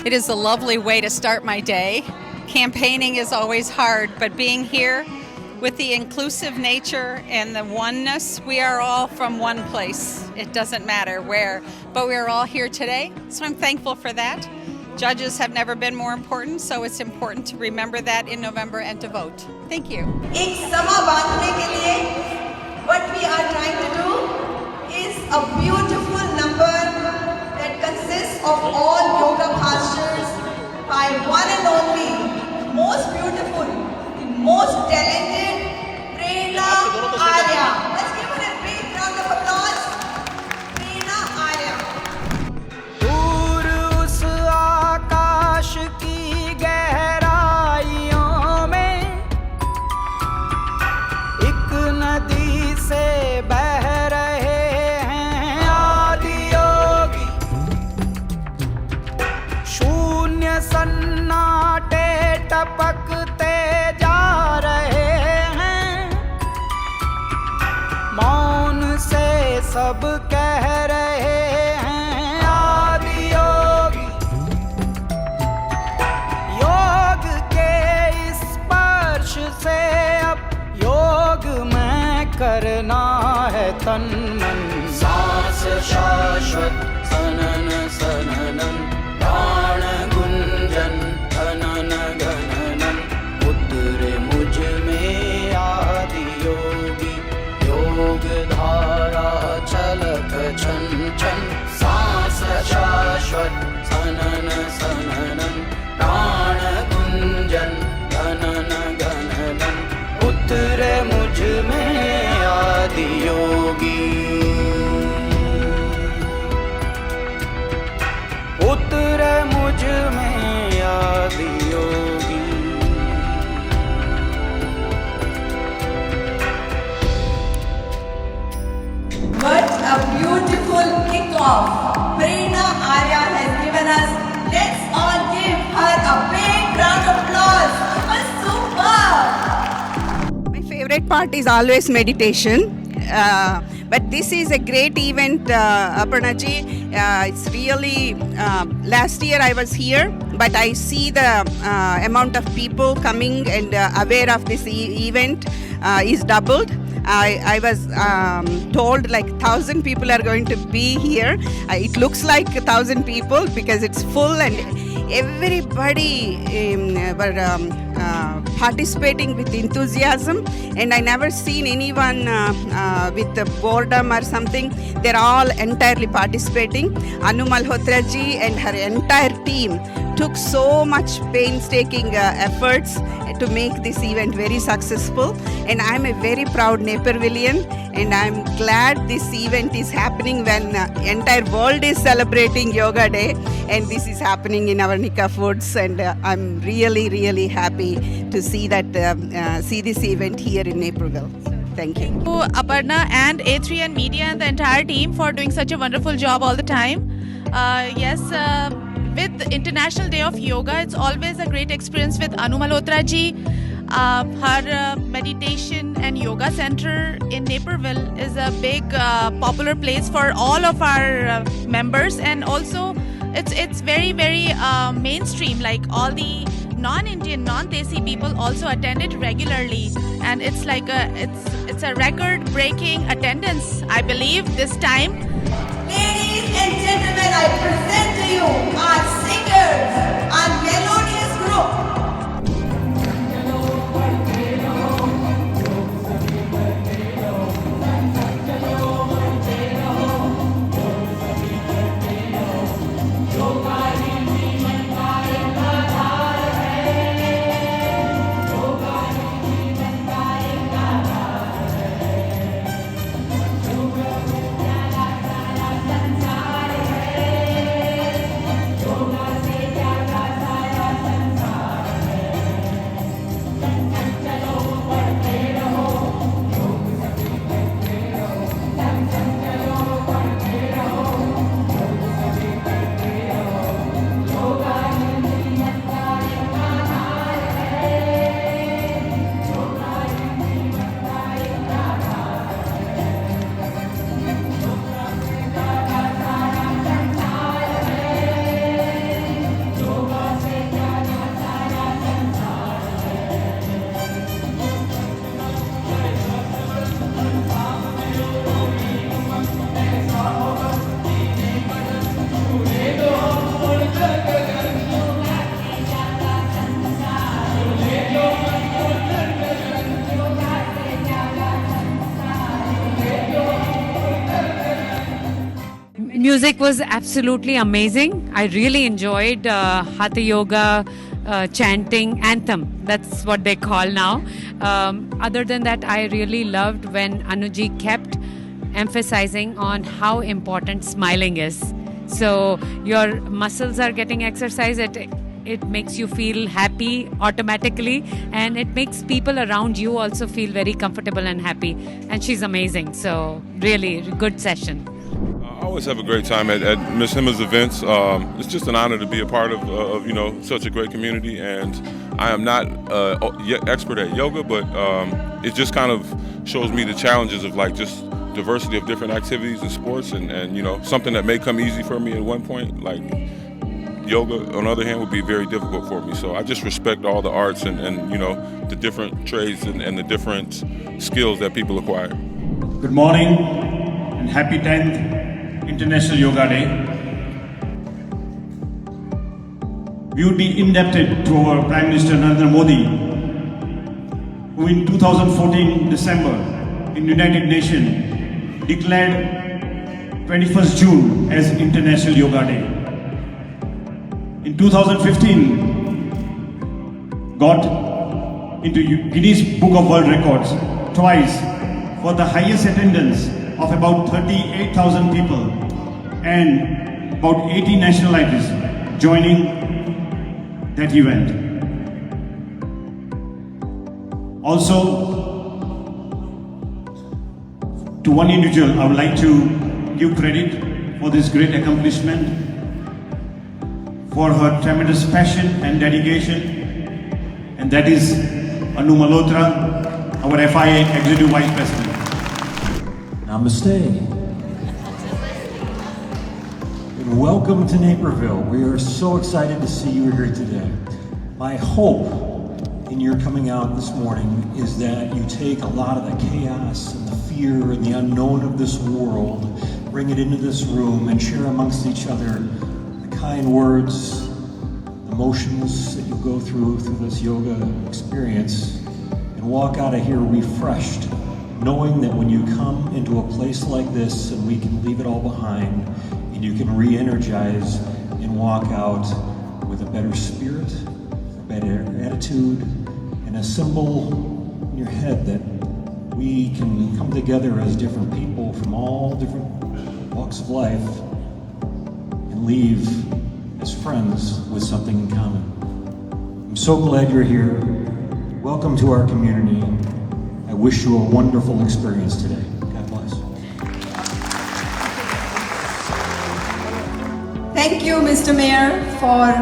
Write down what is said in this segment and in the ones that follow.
It is a lovely way to start my day. Campaigning is always hard, but being here with the inclusive nature and the oneness, we are all from one place. It doesn't matter where, but we are all here today, so I'm thankful for that. Judges have never been more important, so it's important to remember that in November and to vote. Thank you. एक समा बांधने के लिए what we are trying to do is a beautiful number that consists of all yoga postures by one and only, most beautiful, the most talented Prerna Arya. Let's give her a big round of applause. Prerna Arya. दूर उस आकाश की गहराइयों में एक नदी से बह रहे हैं आदि योगी, शून्य सन्नाटे टपकते जा रहे हैं, मौन से सब कह रहे हैं आदि योगी, योग के इस स्पर्श से अब योग में करना है तन मन, सांस शाश्वत सनन सननन, प्राण गुंजन धनन गणनन, उतरे मुझ में आदि योगी, योग धारा छलक छन छन, सांस शाश्वत सनन सननन, प्राण गुंजन धनन गणनन, उतरे मुझ में आदि योगी, उतरे मुझ में आदि योगी। What a beautiful kickoff Prerna Arya has given us. Let's all give her a big round of applause. It was superb. My favorite part is always meditation. But this is a great event, Aparna ji. It's really, last year I was here, but I see the amount of people coming and aware of this event is doubled. I was told like 1,000 people are going to be here. It looks like 1,000 people because it's full and everybody were participating with enthusiasm, and I never seen anyone with boredom or something. They're all entirely participating. Anu Malhotra ji and her entire team took so much painstaking efforts to make this event very successful, and I'm a very proud Napervillian, and I'm glad this event is happening when entire world is celebrating Yoga Day, and this is happening in our Nika Foods, and I'm really, really happy to see that see this event here in Naperville. Thank you. To Aparna and A3N Media and the entire team for doing such a wonderful job all the time. With International Day of Yoga, it's always a great experience with Anu Malhotra ji. Her meditation and yoga center in Naperville is a big popular place for all of our members, and also it's very mainstream. Like all the non-Indian, non-Desi people also attend it regularly, and it's like it's a record-breaking attendance, I believe, this time. Ladies and gentlemen, I present to you our singers, our melodious group. music was absolutely amazing. I really enjoyed Hatha Yoga chanting anthem. That's what they call now. Other than that, I really loved when Anuji kept emphasizing on how important smiling is. So your muscles are getting exercise. It makes you feel happy automatically, and it makes people around you also feel very comfortable and happy. And she's amazing. So really good session. I always have a great time at Miss Himma's events. It's just an honor to be a part of such a great community. And I am not expert at yoga, but it just kind of shows me the challenges of like just diversity of different activities and sports, and something that may come easy for me at one point, like yoga, on the other hand, would be very difficult for me. So I just respect all the arts and the different trades and the different skills that people acquire. Good morning and happy 10th International Yoga Day. We would be indebted to our Prime Minister Narendra Modi, who in 2014 December in United Nations declared 21st June as International Yoga Day. In 2015, got into Guinness Book of World Records twice for the highest attendance of about 38,000 people and about 80 nationalities joining that event. Also, to one individual, I would like to give credit for this great accomplishment, for her tremendous passion and dedication, and that is Anu Malhotra, our FIA Executive Vice President. Namaste. And welcome to Naperville. We are so excited to see you here today. My hope in your coming out this morning is that you take a lot of the chaos and the fear and the unknown of this world, bring it into this room and share amongst each other the kind words, emotions that you go through this yoga experience, and walk out of here refreshed, knowing that when you come into a place like this and we can leave it all behind and you can re-energize and walk out with a better spirit, a better attitude, and a symbol in your head that we can come together as different people from all different walks of life and leave as friends with something in common. I'm so glad you're here. Welcome to our community. I wish you a wonderful experience today. God bless. Thank you, Mr. Mayor, for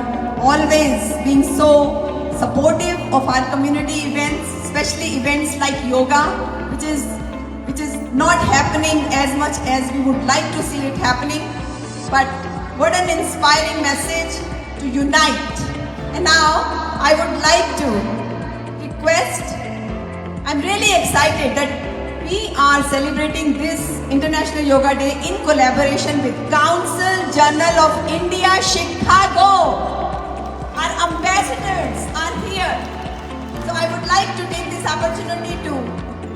always being so supportive of our community events, especially events like yoga, which is not happening as much as we would like to see it happening. But what an inspiring message to unite. And now I would like to request, I'm really excited that we are celebrating this International Yoga Day in collaboration with Council Journal of India, Chicago. Our ambassadors are here. So I would like to take this opportunity to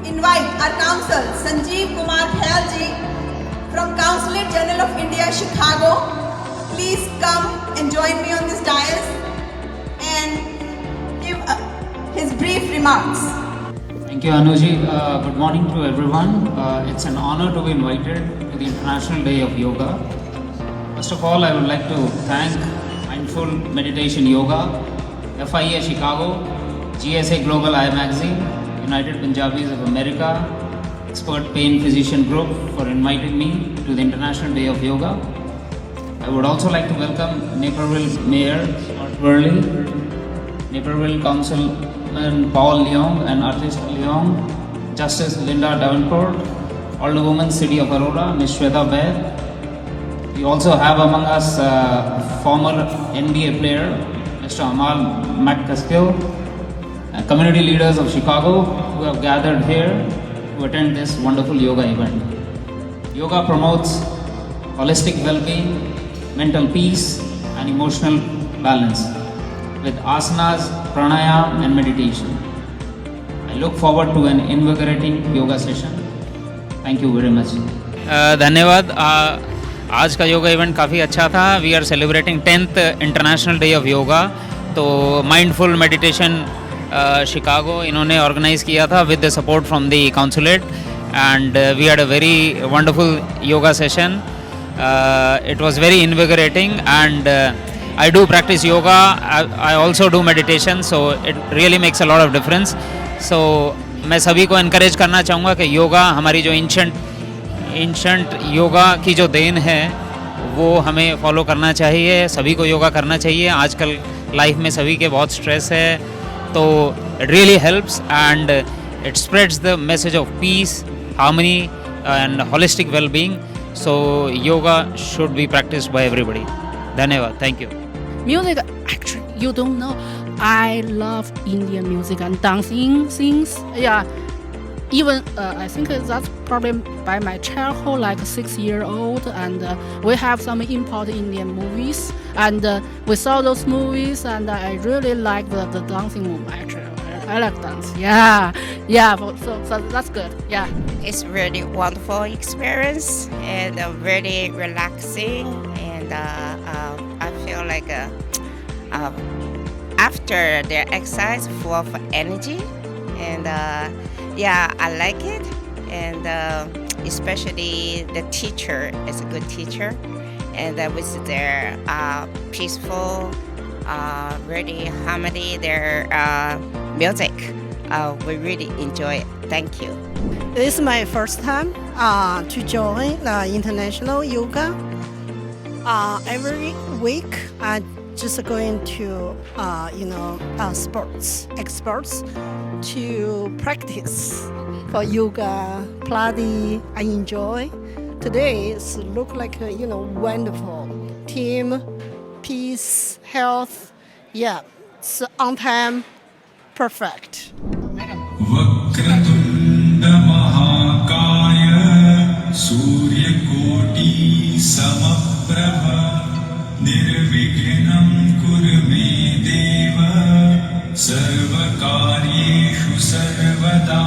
invite our council, Sanjeev Kumar Khyalji from Consulate General of India, Chicago. Please come and join me on this dais and give his brief remarks. Thank you, Anuji. Good morning to everyone. It's an honor to be invited to the International Day of Yoga. First of all, I would like to thank Mindful Meditation Yoga, FIA Chicago, GSA Global Eye Magazine, United Punjabis of America, Expert Pain Physician Group for inviting me to the International Day of Yoga. I would also like to welcome Naperville Mayor Scott Worley, Naperville Councilman Paul Leong and Artist Leong, Justice Linda Davenport, Alderwoman City of Aurora, Ms. Shweta Baid. We also have among us former NBA player, Mr. Amal McCaskill, community leaders of Chicago who have gathered here to attend this wonderful yoga event. Yoga promotes holistic well-being, mental peace and emotional balance with asanas, pranayama and meditation. I look forward to an invigorating yoga session. Thank you very much. धन्यवाद. आज का yoga event काफ़ी अच्छा था. We are celebrating 10th International Day of Yoga. तो mindful meditation Chicago इन्होंने organise किया था with the support from the consulate, and we had a very wonderful yoga session. It was very invigorating, and I do practice yoga. I also do meditation, so it really makes a lot of difference. So मैं सभी को encourage करना चाहूँगा कि योगा हमारी जो ancient yoga की जो देन है वो हमें फॉलो करना चाहिए. सभी को योगा करना चाहिए. आजकल लाइफ में सभी के बहुत स्ट्रेस है, तो it really helps, and it spreads the message of peace, harmony and holistic well-being. So yoga should be practiced by everybody. Dhanyawad. Thank you. Music, actually, you don't know. I love Indian music and dancing things. Yeah, even I think that's probably by my childhood, like 6-year-old, and we have some import Indian movies, and we saw those movies, and I really like the dancing move. Actually, I like dance. Yeah. So that's good. Yeah. It's really wonderful experience and really relaxing, and I feel like after the exercise full of energy, and I like it, and especially the teacher is a good teacher, and with their peaceful, really harmony, their music. We really enjoy it. Thank you. This is my first time to join the international yoga. Every week I just going to sports experts to practice for yoga. Pilates I enjoy. Today it's look like wonderful team, peace, health. Yeah, it's on time, perfect. वक्रतुण्ड महाकाय सूर्यकोटि समप्रभ निर्विघ्नं कुरु मे देव सर्वकार्येषु सर्वदा.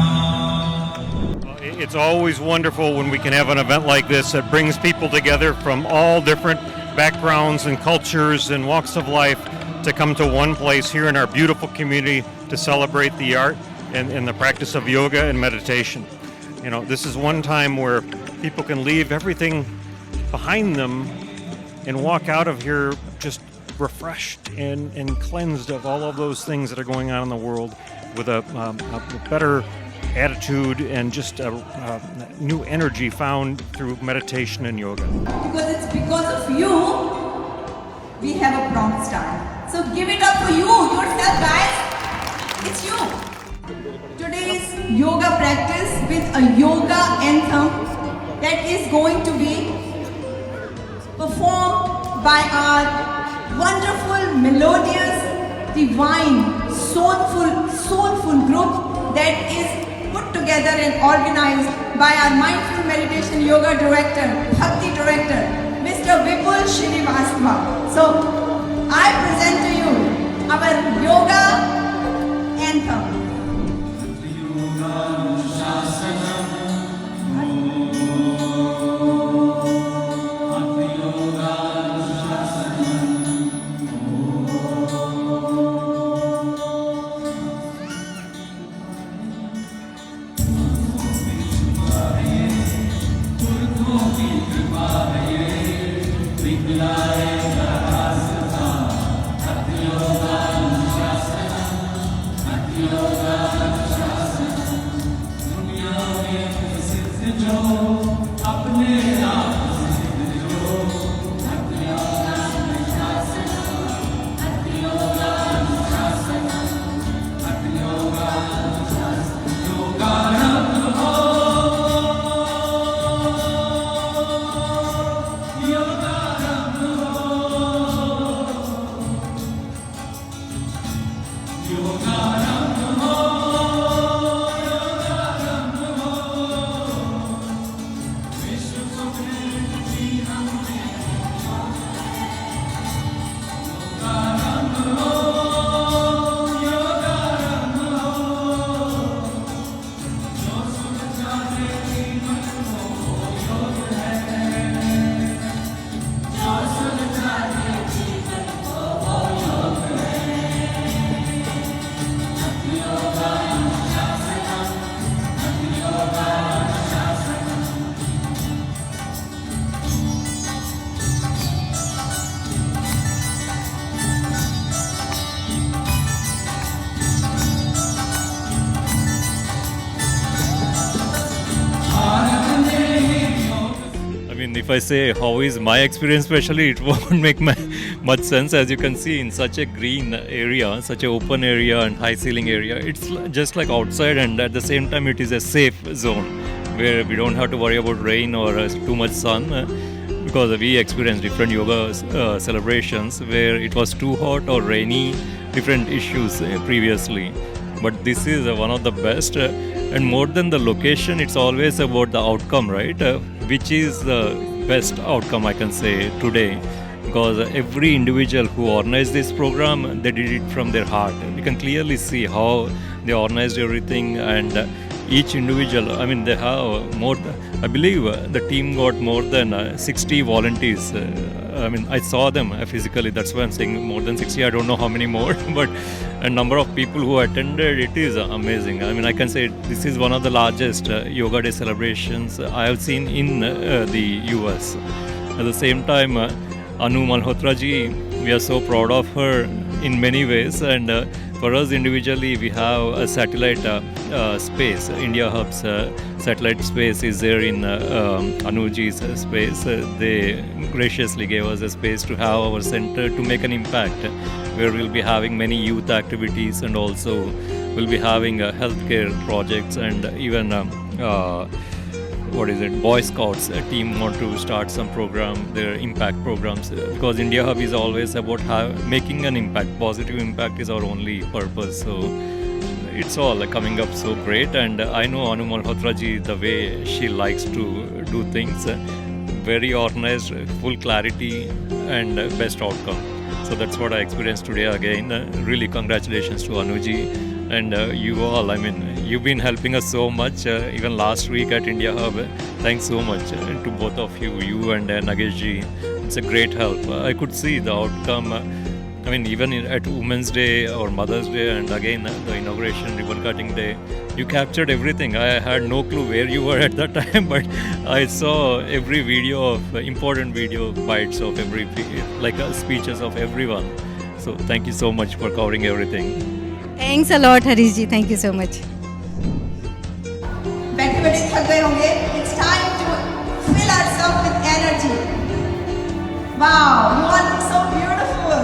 It's always wonderful when we can have an event like this that brings people together from all different backgrounds and cultures and walks of life to come to one place here in our beautiful community to celebrate the art and the practice of yoga and meditation. This is one time where people can leave everything behind them and walk out of here just refreshed and cleansed of all of those things that are going on in the world, with a better attitude and just a new energy found through meditation and yoga. Because it's because of you we have a Bronx Star. So give it up for yourself, guys. It's you. Today's yoga practice with a yoga anthem that is going to be performed by our wonderful, melodious, divine, soulful group that is put together and organized by our mindful meditation yoga director, Bhakti director, Mr. Vipul Srinivastava. So I present to you our yoga anthem. if I say how is my experience, especially, it won't make much sense. As you can see, in such a green area, such an open area and high ceiling area, it's just like outside, and at the same time, it is a safe zone where we don't have to worry about rain or too much sun. Because we experienced different yoga celebrations where it was too hot or rainy, different issues previously. But this is one of the best. And more than the location, it's always about the outcome, right? Which is the best outcome, I can say, today. Because every individual who organized this program, they did it from their heart. You can clearly see how they organized everything, and each individual, I mean, they have more, I believe the team got more than 60 volunteers. I mean, I saw them physically, that's why I'm saying more than 60, I don't know how many more, but a number of people who attended, it is amazing. I mean, I can say this is one of the largest Yoga Day celebrations I have seen in the US. At the same time, Anu Malhotra ji, we are so proud of her in many ways, and for us individually, we have a satellite space. India Hub's satellite space is there in Anuji's space. They graciously gave us a space to have our center to make an impact, where we'll be having many youth activities, and also we'll be having healthcare projects, and even Boy Scouts team want to start some program, their impact programs, because India Hub is always about making an impact. Positive impact is our only purpose. So it's all coming up so great, and I know Anu Malhotra ji, the way she likes to do things, very organized, full clarity, and best outcome. So that's what I experienced today again. Really congratulations to Anuji. And you all, I mean, you've been helping us so much, even last week at India Hub. Thanks so much to both of you, and Nagesh ji. It's a great help. I could see the outcome. I mean, even at Women's Day or Mother's Day, and again the inauguration, ribbon cutting day, you captured everything. I had no clue where you were at that time, but I saw every video of important video bites of every, like speeches of everyone. So thank you so much for covering everything. Thanks a lot, Harish ji. Thank you so much. बैठे-बैठे थक गए होंगे. It's time to fill ourselves with energy. Wow, you all look so beautiful.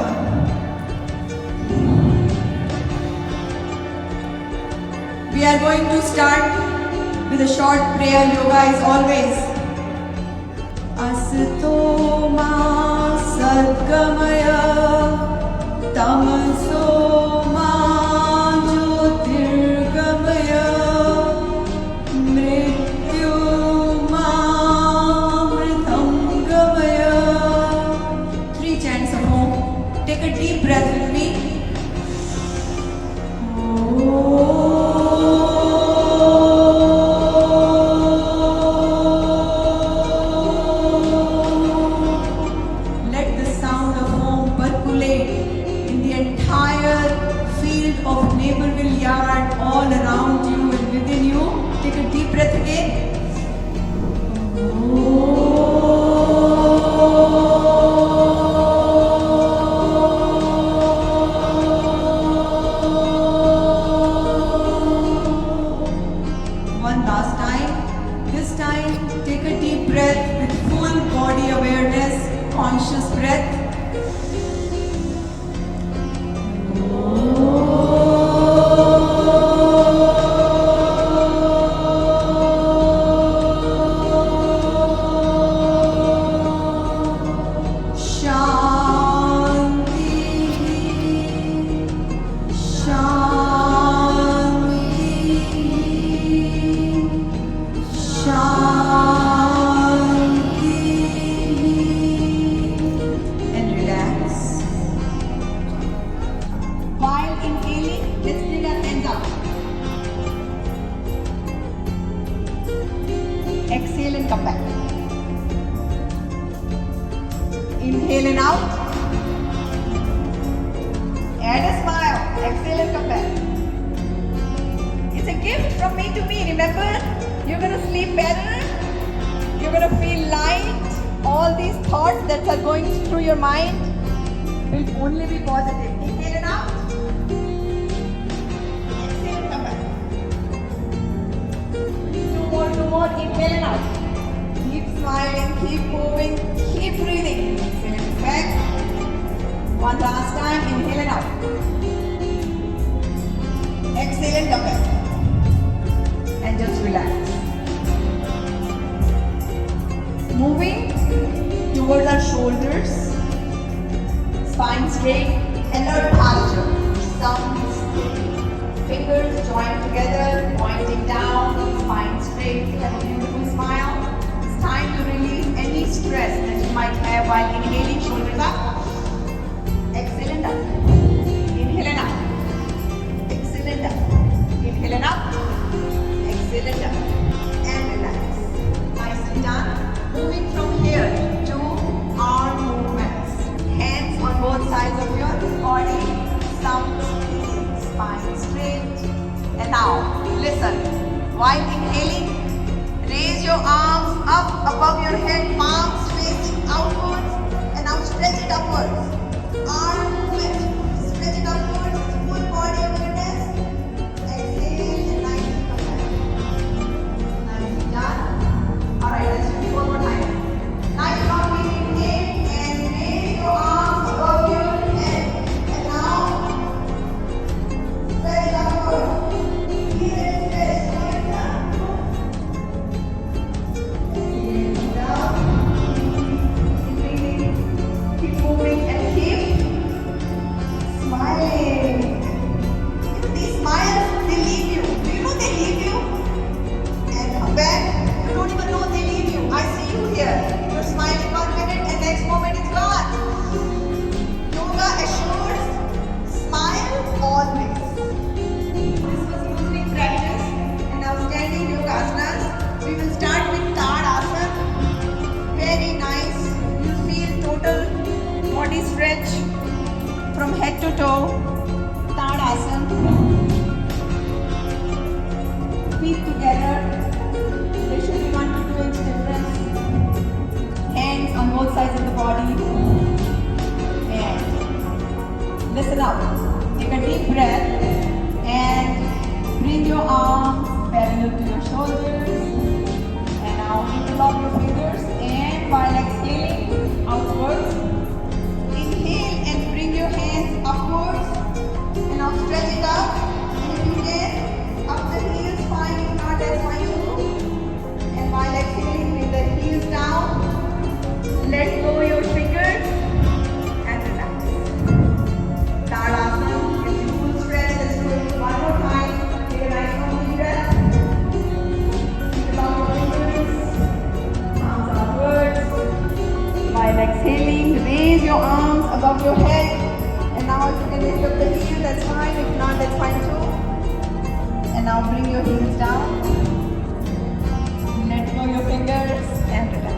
We are going to start with a short prayer. Yoga is always Asato ma sadgamaya tamaso ma jyotirgamaya mrityu ma mritangamaya. 3 chants of Om. Take a deep breath with me. All around you and within you. Take a deep breath again. One last time. This time, take a deep breath with full body awareness, conscious breath. Exhale and come back. Inhale and out. Add a smile. Exhale and come back. It's a gift from me to me. Remember, you're going to sleep better. You're going to feel light. All these thoughts that are going through your mind will only be positive. Inhale and out. Exhale and come back. Two more. Inhale and out. Keep smiling. smiling, keep moving, keep breathing. Excellent. Back. One last time. Inhale and out. Excellent. Up back. And just relax. Moving towards our shoulders. Spine straight. Alert posture. Sound straight. Fingers joined together, pointing down, spine straight. Have a beautiful smile. It's time to release any stress that you might have while inhaling. Shoulders up. Excellent up. Inhale and up. Excellent up. Inhale and up. Excellent up. And relax. Nicely done. Moving from here to arm movements. Hands on both sides of your body. Sound spine straight. And now, listen. While inhaling, raise your arms up above your head, palms facing outwards, and now stretch it upwards. Arm movement. Stretch it upwards, full body awareness. Exhale and nicely come back. Nicely done. Alright, let's do it one more time. Nice long inhale and raise your arms above your head. And now, stretch upward. Here and stretch. Keep moving and keep smiling. These smiles, they leave you. Do you know they leave you? And come back, you don't even know they leave you. I see you here. You're smiling 1 minute and next moment it's gone. Yoga assures smile always. This was usually practice and outstanding yogasanas. We will start with Tadasana. Very nice. You feel total body stretch from head to toe. Tadasana. Feet together. There should be 1 to 2 inch difference. Hands on both sides of the body. And listen up. Take a deep breath and bring your arms parallel to your shoulders. And now interlock your fingers. And while exhaling outwards, inhale and bring your hands upwards. And now stretch it up. And if you can, up the heels, fine. If not, that's fine too. And while exhaling, bring the heels down. Let go your fingers and relax. Tadasana. If you full stretch, let's do it one more time. Take a nice long deep breath. Interlock your fingers. Arms upwards. While exhaling, raise your arms above your head. And now if you can lift up the heels, that's fine. If not, that's fine too. And now bring your heels down. Let go your fingers and relax.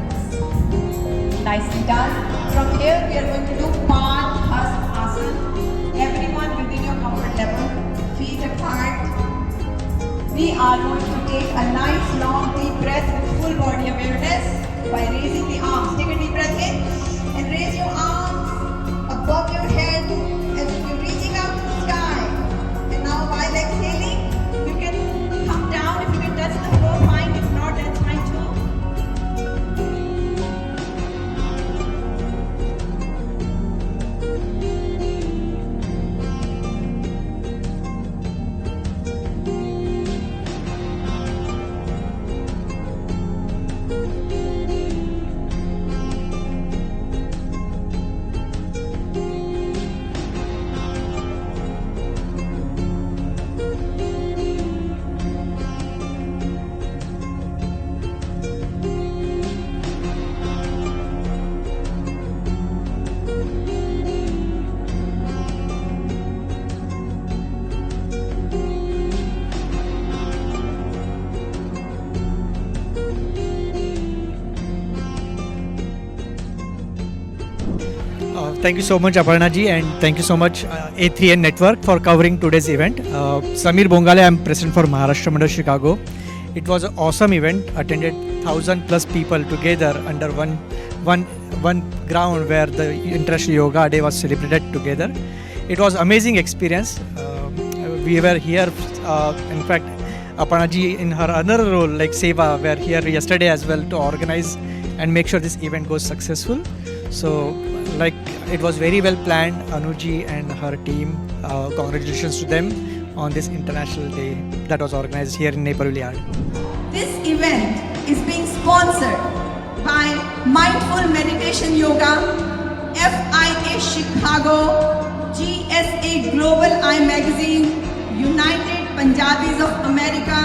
Nicely done. From here, we are going to do Padhasana. Everyone within your comfort level, feet apart. We are going to take a nice long deep breath with full body awareness by raising the arms. Take a deep breath in and raise your arms above your head as if you're reaching out to the sky. And now while exhaling, you can come down. If you can touch the floor, fine. If not, that's fine too. Thank you so much, Aparna ji, and thank you so much, A3N Network, for covering today's event. Samir Bongale, I'm president for Maharashtra Mandal Chicago. It was an awesome event, attended 1,000+ people together under one ground where the International Yoga Day was celebrated together. It was amazing experience. We were here, in fact, Aparna ji in her other role like Seva were here yesterday as well to organize and make sure this event goes successful. So, like, it was very well planned. Anuji and her team, congratulations to them on this International Day that was organized here in Naperville Yard. This event is being sponsored by Mindful Meditation Yoga, FIA Chicago, GSA Global iMagazine, United Punjabis of America,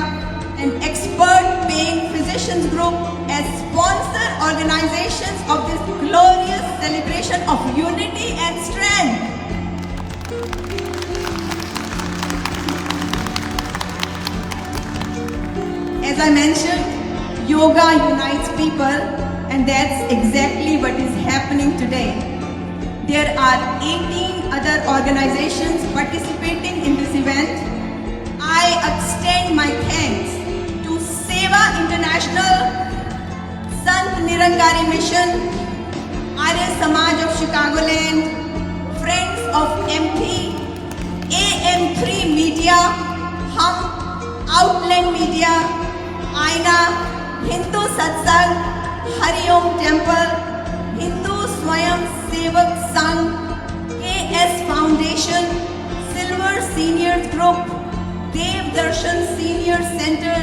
and Expert Paying Physicians Group as sponsor organizations of this glorious celebration of unity and strength. As I mentioned, yoga unites people, and that's exactly what is happening today. There are 18 other organizations participating in this event. I extend my thanks to Seva International, Sant Nirangari Mission, Arya Samaj of Chicagoland, Friends of MP, AM3 Media, Hum, Outland Media, Aina, Hindu Satsang, Hariom Temple, Hindu Swayam Sevak Sangh, KS Foundation, Silver Seniors Group, Dev Darshan Senior Center,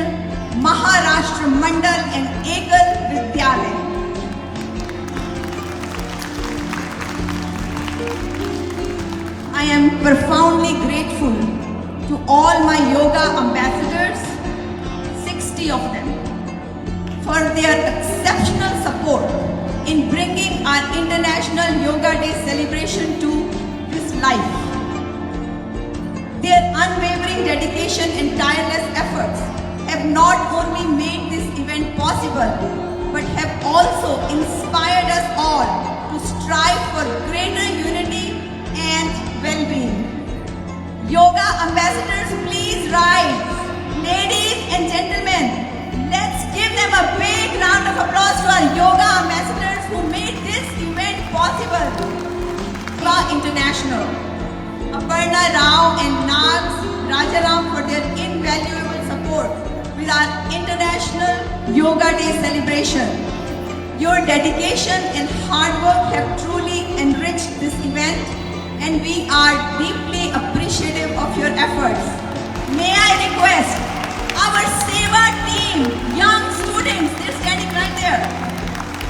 Maharashtra Mandal, and Ekal Vidyalaya. I am profoundly grateful to all my yoga ambassadors, 60 of them, for their exceptional support in bringing our International Yoga Day celebration to this life. Their unwavering dedication and tireless efforts have not only made this event possible, but have also inspired us all to strive for greater unity and well-being. Yoga ambassadors, please rise. Ladies and gentlemen, let's give them a big round of applause to our yoga ambassadors who made this event possible. Yoga International, Aparna Rao and Nags Rajaram for their invaluable support with our International Yoga Day celebration. Your dedication and hard work have truly enriched this event, and we are deeply appreciative of your efforts. May I request our Seva team, young students, they're standing right there,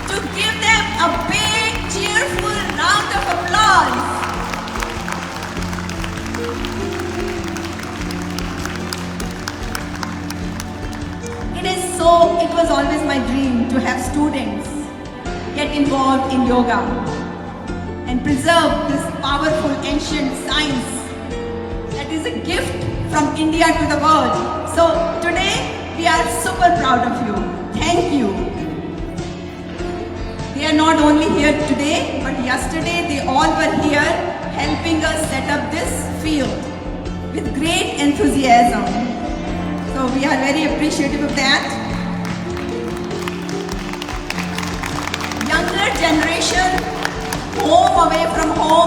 to give them a big cheerful round of applause. It was always my dream to have students get involved in yoga and preserve this powerful ancient science that is a gift from India to the world. So today we are super proud of you. Thank you. They are not only here today, but yesterday they all were here helping us set up this field with great enthusiasm. So we are very appreciative of that. Younger generation, home away from home,